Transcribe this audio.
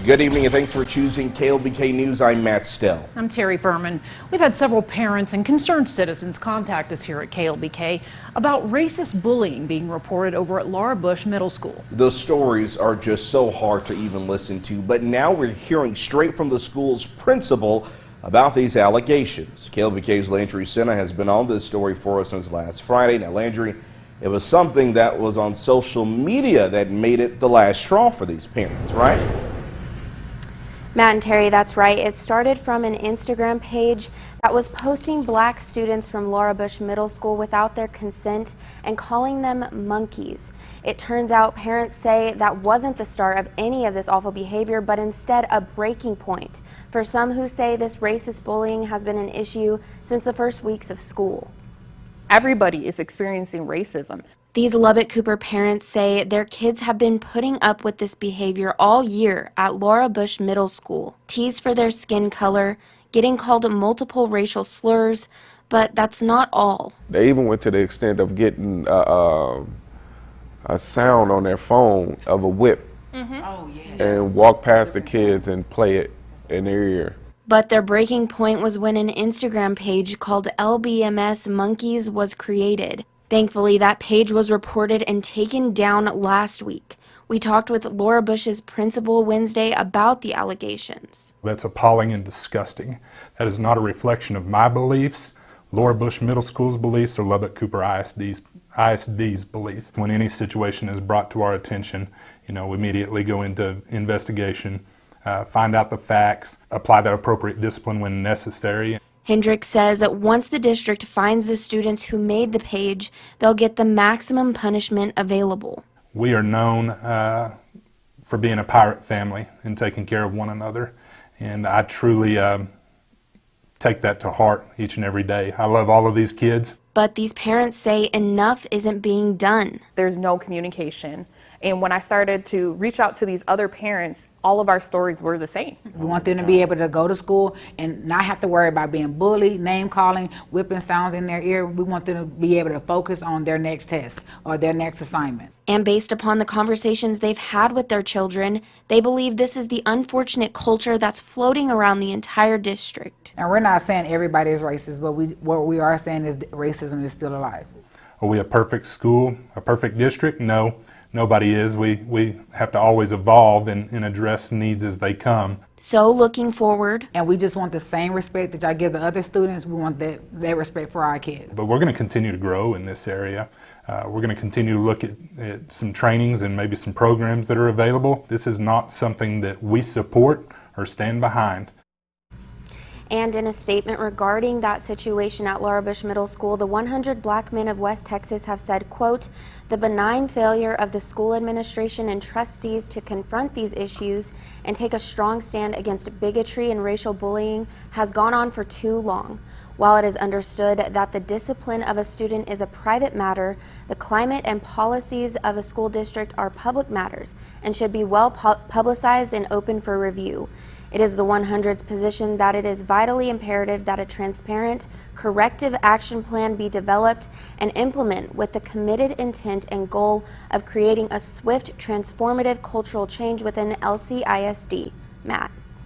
Good evening and thanks for choosing KLBK News. I'm Matt Stell. I'm Terry Furman. We've had several parents and concerned citizens contact us here at KLBK about racist bullying being reported over at Laura Bush Middle School. The stories are just so hard to even listen to, but now we're hearing straight from the school's principal about these allegations. KLBK's Landry Sena has been on this story for us since last Friday. Now, Landry, it was something that was on social media that made it the last straw for these parents, right? Matt and Terry, that's right. It started from an Instagram page that was posting black students from Laura Bush Middle School without their consent and calling them monkeys. It turns out parents say that wasn't the start of any of this awful behavior, but instead a breaking point for some who say this racist bullying has been an issue since the first weeks of school. Everybody is experiencing racism. These Lubbock Cooper parents say their kids have been putting up with this behavior all year at Laura Bush Middle School. Teased for their skin color, getting called multiple racial slurs, but that's not all. They even went to the extent of getting a sound on their phone of a whip and walk past the kids and play it in their ear. But their breaking point was when an Instagram page called LBMS Monkeys was created. Thankfully, that page was reported and taken down last week. We talked with Laura Bush's principal Wednesday about the allegations. That's appalling and disgusting. That is not a reflection of my beliefs, Laura Bush Middle School's beliefs, or Lubbock Cooper ISD's belief. When any situation is brought to our attention, we immediately go into investigation, find out the facts, apply that appropriate discipline when necessary. Hendricks says that once the district finds the students who made the page, they'll get the maximum punishment available. We are known for being a pirate family and taking care of one another, and I truly take that to heart each and every day. I love all of these kids. But these parents say enough isn't being done. There's no communication. And when I started to reach out to these other parents, all of our stories were the same. We want them to be able to go to school and not have to worry about being bullied, name calling, whipping sounds in their ear. We want them to be able to focus on their next test or their next assignment. And based upon the conversations they've had with their children, they believe this is the unfortunate culture that's floating around the entire district. And we're not saying everybody is racist, but what we are saying is racism is still alive. Are we a perfect school, a perfect district? No. Nobody is. We have to always evolve and address needs as they come. So looking forward. And we just want the same respect that y'all give the other students. We want that respect for our kids. But we're going to continue to grow in this area. We're going to continue to look at some trainings and maybe some programs that are available. This is not something that we support or stand behind. And in a statement regarding that situation at Laura Bush Middle School, the 100 Black men of West Texas have said, quote, "The benign failure of the school administration and trustees to confront these issues and take a strong stand against bigotry and racial bullying has gone on for too long. While it is understood that the discipline of a student is a private matter, the climate and policies of a school district are public matters and should be well publicized and open for review. It is the 100's position that it is vitally imperative that a transparent, corrective action plan be developed and implemented with the committed intent and goal of creating a swift, transformative cultural change within LCISD." Matt.